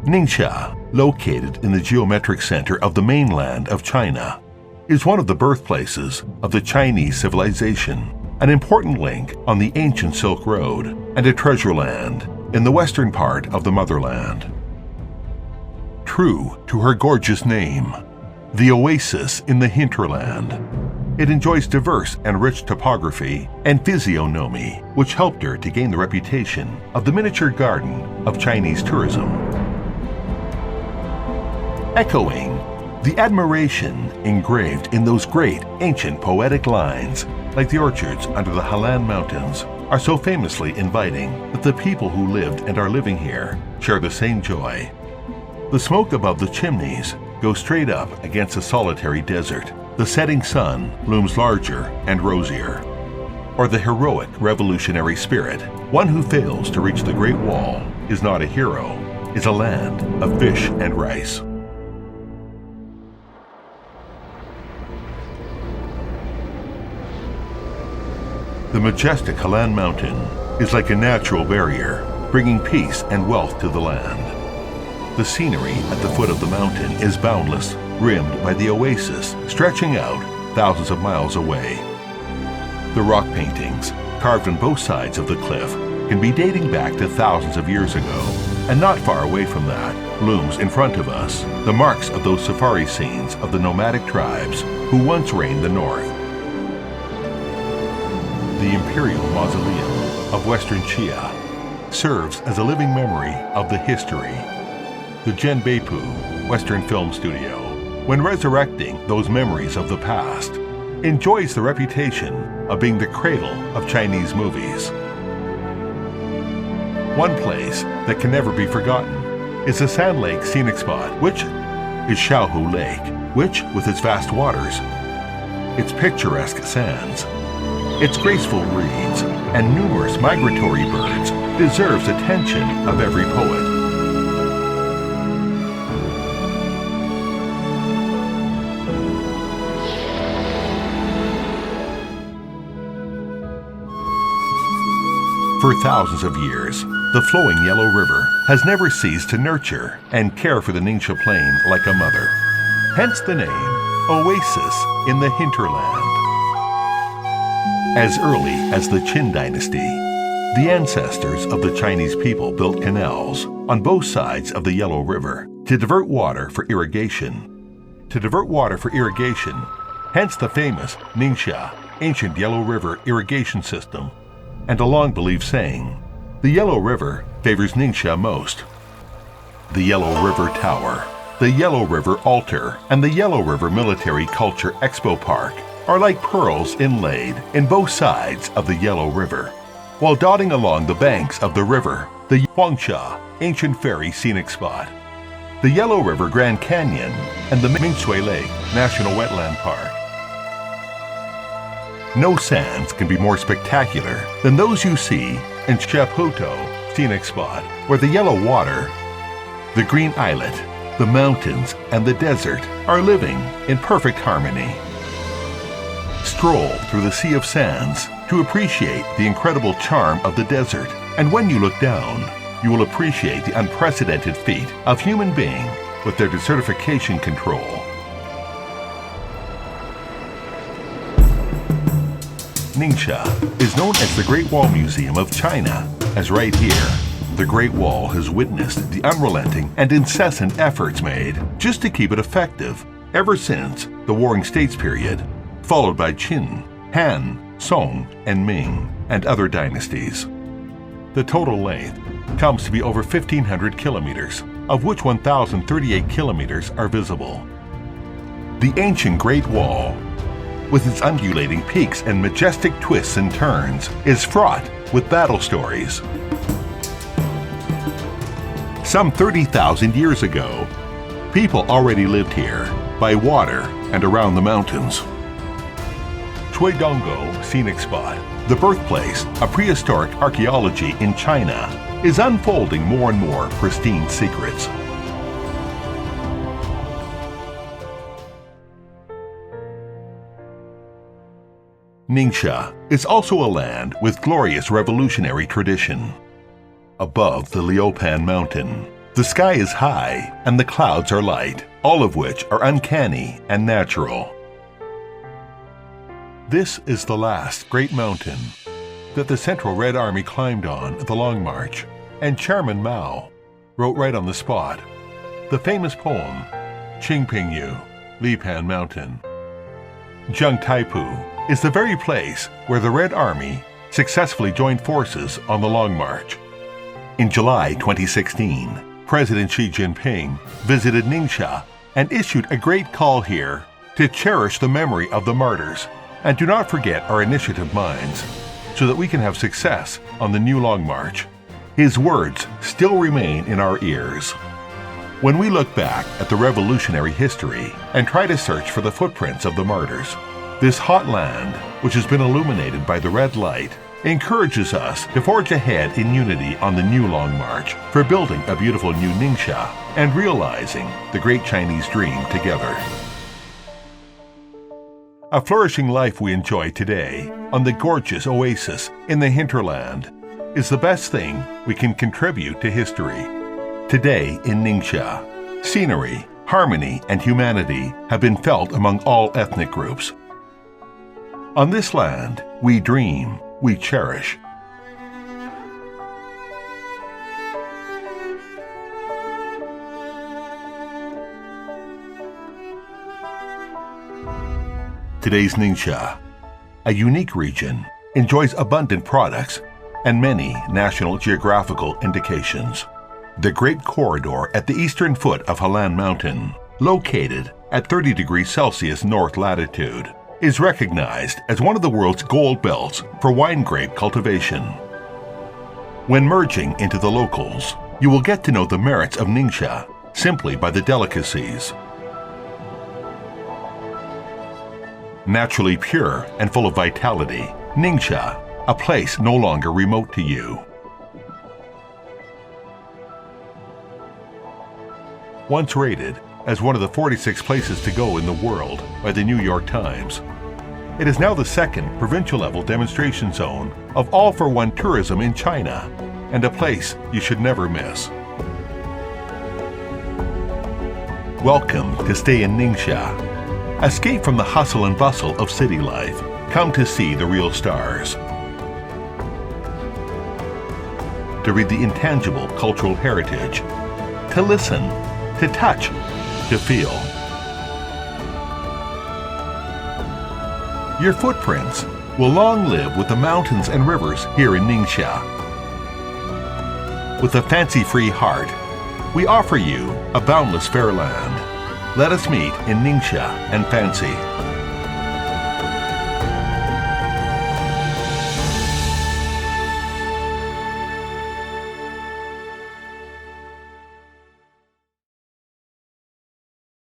Ningxia, located in the geometric center of the mainland of China, is one of the birthplaces of the Chinese civilization, an important link on the ancient Silk Road, and a treasure land in the western part of the motherland. True to her gorgeous name, the Oasis in the Hinterland, it enjoys diverse and rich topography and physiognomy, which helped her to gain the reputation of the miniature garden of Chinese tourism. Echoing the admiration engraved in those great ancient poetic lines, like the orchards under the Hinterland mountains, are so famously inviting that the people who lived and are living here share the same joy. The smoke above the chimneys goes straight up against a solitary desert. The setting sun looms larger and rosier. Or the heroic revolutionary spirit, one who fails to reach the Great Wall is not a hero, is a land of fish and rice. The majestic Hinterland mountain is like a natural barrier, bringing peace and wealth to the land. The scenery at the foot of the mountain is boundless, rimmed by the oasis stretching out thousands of miles away. The rock paintings, carved on both sides of the cliff, can be dating back to thousands of years ago, and not far away from that looms in front of us the marks of those safari scenes of the nomadic tribes who once reigned the north. The Imperial Mausoleum of Western Chia serves as a living memory of the history. The Zhenbeipu Western Film Studio, when resurrecting those memories of the past, enjoys the reputation of being the cradle of Chinese movies. One place that can never be forgotten is the Sand Lake Scenic Spot, which is Shaohu Lake, which, with its vast waters, its picturesque sands, its graceful reeds, and numerous migratory birds, deserves attention of every poet. For thousands of years, the flowing Yellow River has never ceased to nurture and care for the Ningxia Plain like a mother. Hence the name, Oasis in the Hinterland. As early as the Qin dynasty, the ancestors of the Chinese people built canals on both sides of the Yellow River to divert water for irrigation. Hence the famous Ningxia, ancient Yellow River irrigation system, and a long-believed saying, the Yellow River favors Ningxia most. The Yellow River Tower, the Yellow River Altar, and the Yellow River Military Culture Expo Park are like pearls inlaid in both sides of the Yellow River. While dotting along the banks of the river, the Huangsha Ancient Ferry Scenic Spot, the Yellow River Grand Canyon, and the Mingshui Lake National Wetland Park. No sands can be more spectacular than those you see in Shaohu Scenic Spot, where the yellow water, the green islet, the mountains, and the desert are living in perfect harmony. Stroll through the sea of sands to appreciate the incredible charm of the desert, and when you look down, you will appreciate the unprecedented feat of human being with their desertification control. Ningxia is known as the Great Wall Museum of China, as right here, the Great Wall has witnessed the unrelenting and incessant efforts made just to keep it effective ever since the Warring States period, followed by Qin, Han, Song, and Ming, and other dynasties. The total length comes to be over 1,500 kilometers, of which 1,038 kilometers are visible. The ancient Great Wall with its undulating peaks and majestic twists and turns, is fraught with battle stories. Some 30,000 years ago, people already lived here, by water and around the mountains. Cuidongo Scenic Spot, the birthplace of prehistoric archaeology in China, is unfolding more and more pristine secrets. Ningxia is also a land with glorious revolutionary tradition. Above the Liupan Mountain, the sky is high and the clouds are light, all of which are uncanny and natural. This is the last great mountain that the Central Red Army climbed on the Long March, and Chairman Mao wrote right on the spot the famous poem, Qingpingyu, Lipan Mountain. Zhangtaipu is the very place where the Red Army successfully joined forces on the Long March. In July 2016, President Xi Jinping visited Ningxia and issued a great call here to cherish the memory of the martyrs and do not forget our initiative minds so that we can have success on the new Long March. His words still remain in our ears. When we look back at the revolutionary history and try to search for the footprints of the martyrs, this hot land, which has been illuminated by the red light, encourages us to forge ahead in unity on the new Long March for building a beautiful new Ningxia and realizing the great Chinese dream together. A flourishing life we enjoy today on the gorgeous Oasis in the Hinterland is the best thing we can contribute to history. Today in Ningxia, scenery, harmony, and humanity have been felt among all ethnic groups. On this land, we dream, we cherish. Today's Ningxia, a unique region, enjoys abundant products and many national geographical indications. The Great Corridor at the eastern foot of Helan Mountain, located at 30 degrees Celsius north latitude, is recognized as one of the world's gold belts for wine grape cultivation. When merging into the locals, you will get to know the merits of Ningxia simply by the delicacies. Naturally pure and full of vitality, Ningxia, a place no longer remote to you. Once rated as one of the 46 places to go in the world by the New York Times, it is now the second provincial-level demonstration zone of all-for-one tourism in China, and a place you should never miss. Welcome to stay in Ningxia. Escape from the hustle and bustle of city life. Come to see the real stars. To read the intangible cultural heritage. To listen, to touch, to feel. Your footprints will long live with the mountains and rivers here in Ningxia. With a fancy-free heart, we offer you a boundless fair land. Let us meet in Ningxia and fancy.